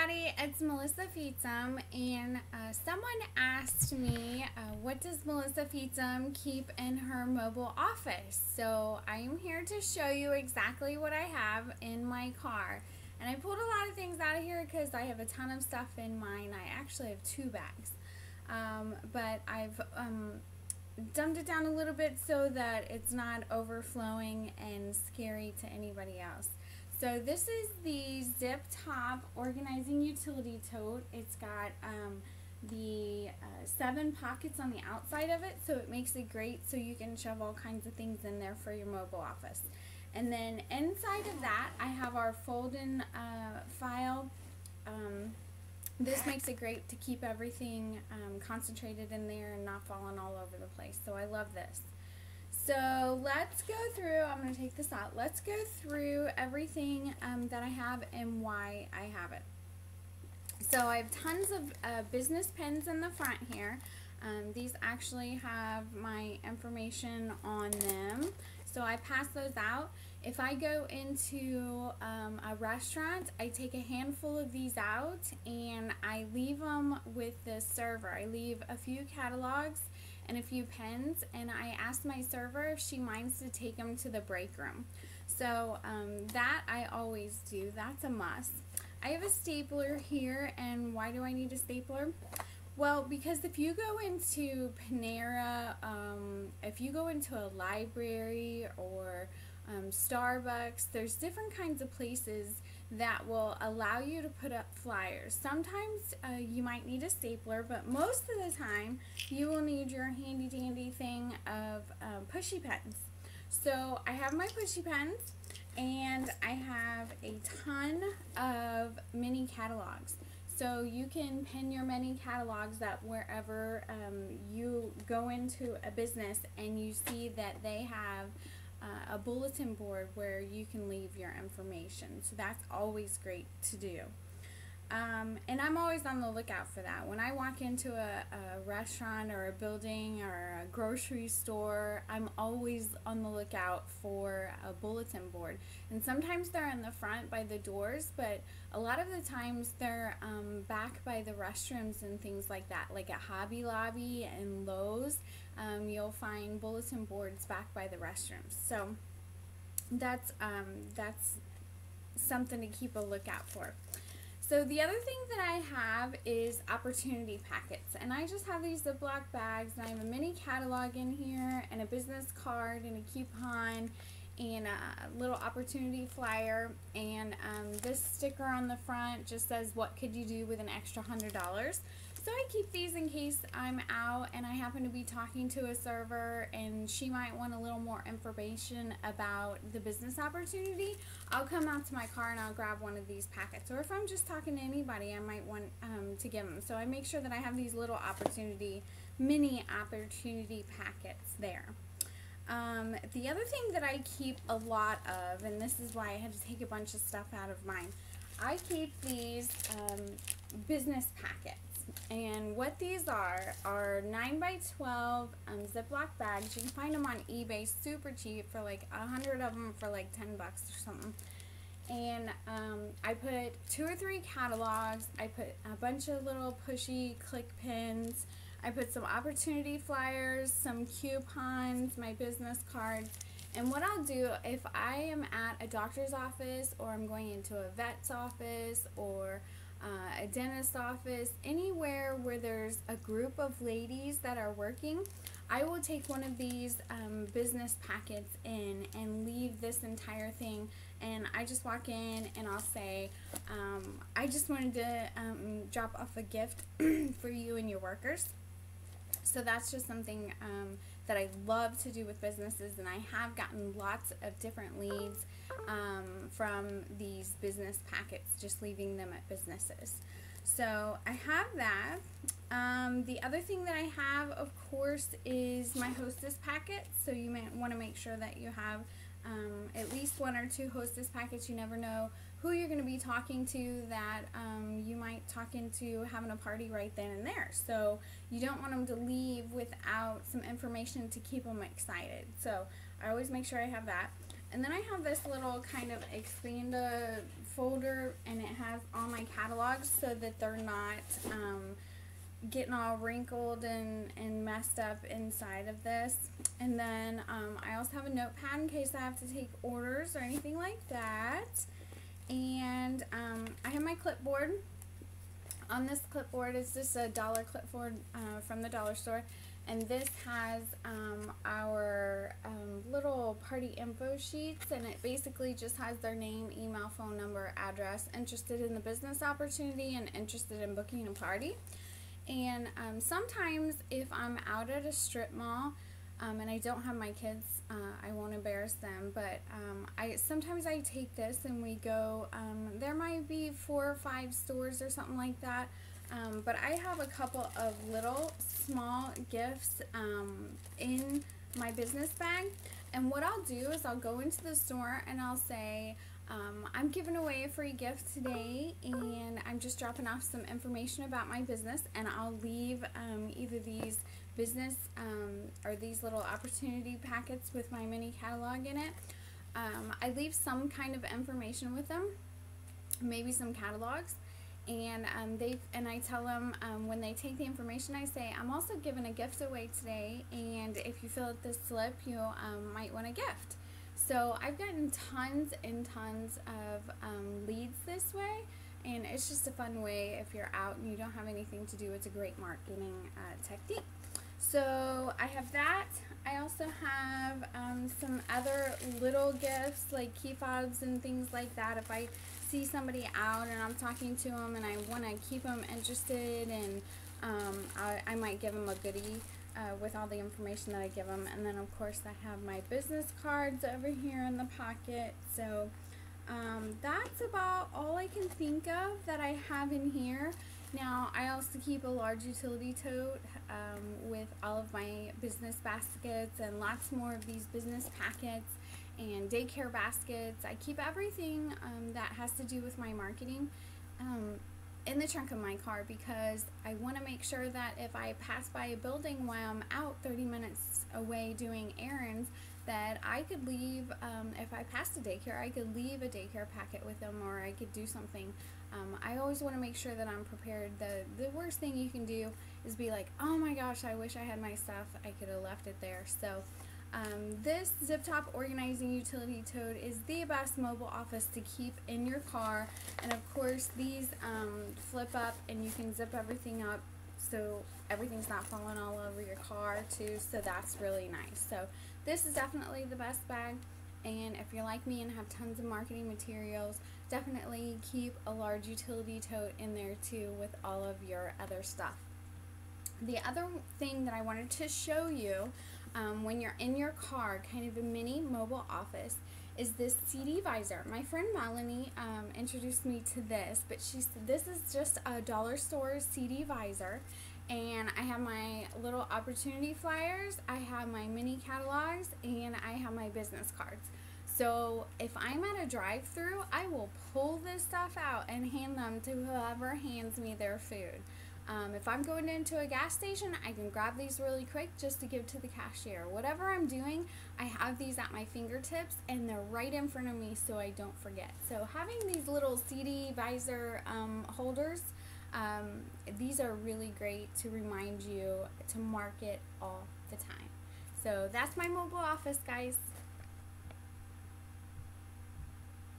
everybody, it's Melissa Feetsum, and someone asked me, what does Melissa Feetsum keep in her mobile office? So I am here to show you exactly what I have in my car. And I pulled a lot of things out of here because I have a ton of stuff in mine. I actually have 2 bags, but I've dumbed it down a little bit so that it's not overflowing and scary to anybody else. So this is the zip top organizing utility tote. It's got the 7 pockets on the outside of it, so it makes it great so you can shove all kinds of things in there for your mobile office. And then inside of that, I have our fold-in file. This makes it great to keep everything concentrated in there and not falling all over the place. So I love this. So let's go through, I'm going to take this out, let's go through everything that I have and why I have it. So I have tons of business pens in the front here. These actually have my information on them, so I pass those out. If I go into a restaurant, I take a handful of these out and I leave them with the server. I leave a few catalogs and a few pens, and I asked my server if she minds to take them to the break room. So that I always do. That's a must. I have a stapler here, and why do I need a stapler? Well, because if you go into Panera, if you go into a library or Starbucks, there's different kinds of places that will allow you to put up flyers. Sometimes you might need a stapler, but most of the time you will need your handy dandy thing of pushy pens. So I have my pushy pens, and I have a ton of mini catalogs. So you can pin your mini catalogs up wherever you go into a business and you see that they have a bulletin board where you can leave your information. So that's always great to do. And I'm always on the lookout for that. When I walk into a restaurant or a building or a grocery store, I'm always on the lookout for a bulletin board. And sometimes they're in the front by the doors, but a lot of the times they're back by the restrooms and things like that. Like at Hobby Lobby and Lowe's, you'll find bulletin boards back by the restrooms. So that's something to keep a lookout for. So the other thing that I have is opportunity packets, and I just have these Ziploc bags, and I have a mini catalog in here and a business card and a coupon and a little opportunity flyer, and this sticker on the front just says, what could you do with an extra $100? So I keep these in case I'm out and I happen to be talking to a server and she might want a little more information about the business opportunity. I'll come out to my car and I'll grab one of these packets. Or if I'm just talking to anybody, I might want to give them. So I make sure that I have these little mini opportunity packets there. The other thing that I keep a lot of, and this is why I had to take a bunch of stuff out of mine, I keep these business packets. And what these are 9x12 Ziploc bags. You can find them on eBay super cheap for like 100 of them for like $10 or something. And I put 2 or 3 catalogs. I put a bunch of little pushy click pins. I put some opportunity flyers, some coupons, my business cards. And what I'll do if I am at a doctor's office, or I'm going into a vet's office, or a dentist's office, anywhere where there's a group of ladies that are working, I will take one of these business packets in and leave this entire thing, and I just walk in and I'll say, I just wanted to drop off a gift for you and your workers. So that's just something that I love to do with businesses, and I have gotten lots of different leads from these business packets, just leaving them at businesses. So I have that. The other thing that I have, of course, is my Hostess Packet. So you might want to make sure that you have at least 1 or 2 Hostess Packets. You never know who you're going to be talking to that you might talk into having a party right then and there. So you don't want them to leave without some information to keep them excited. So I always make sure I have that. And then I have this little kind of expanda folder, and it has all my catalogs so that they're not getting all wrinkled and messed up inside of this. And then I also have a notepad in case I have to take orders or anything like that. And I have my clipboard. On this clipboard is just a dollar clipboard from the dollar store, and this has our little party info sheets, and it basically just has their name, email, phone number, address, interested in the business opportunity, and interested in booking a party. And sometimes if I'm out at a strip mall and I don't have my kids, I won't embarrass them, but sometimes I take this and we go, there might be 4 or 5 stores or something like that, but I have a couple of little small gifts in my business bag. And what I'll do is I'll go into the store and I'll say, I'm giving away a free gift today, and I'm just dropping off some information about my business, and I'll leave either these business or these little opportunity packets with my mini catalog in it. I leave some kind of information with them, maybe some catalogs, and I tell them when they take the information, I say, I'm also giving a gift away today, and if you fill out this slip, you might win a gift. So I've gotten tons and tons of leads this way, and it's just a fun way if you're out and you don't have anything to do. It's a great marketing technique. So I have that. I also have some other little gifts like key fobs and things like that. If I see somebody out and I'm talking to them and I want to keep them interested, and I might give them a goodie with all the information that I give them. And then of course I have my business cards over here in the pocket. So that's about all I can think of that I have in here. Now I also keep a large utility tote with all of my business baskets and lots more of these business packets and daycare baskets. I keep everything that has to do with my marketing in the trunk of my car, because I want to make sure that if I pass by a building while I'm out 30 minutes away doing errands, that I could leave, if I passed a daycare, I could leave a daycare packet with them, or I could do something. I always want to make sure that I'm prepared. The worst thing you can do is be like, oh my gosh, I wish I had my stuff, I could have left it there. So this zip top organizing utility tote is the best mobile office to keep in your car. And of course these flip up and you can zip everything up so everything's not falling all over your car too, so that's really nice. So this is definitely the best bag, and if you're like me and have tons of marketing materials, definitely keep a large utility tote in there too with all of your other stuff. The other thing that I wanted to show you when you're in your car, kind of a mini mobile office, is this CD visor. My friend Melanie introduced me to this, but she said this is just a dollar store CD visor, and I have my little opportunity flyers, I have my mini catalogs, and I have my business cards. So if I'm at a drive-through, I will pull this stuff out and hand them to whoever hands me their food. If I'm going into a gas station, I can grab these really quick just to give to the cashier. Whatever I'm doing, I have these at my fingertips and they're right in front of me so I don't forget. So having these little CD visor holders, these are really great to remind you to mark it all the time. So that's my mobile office, guys.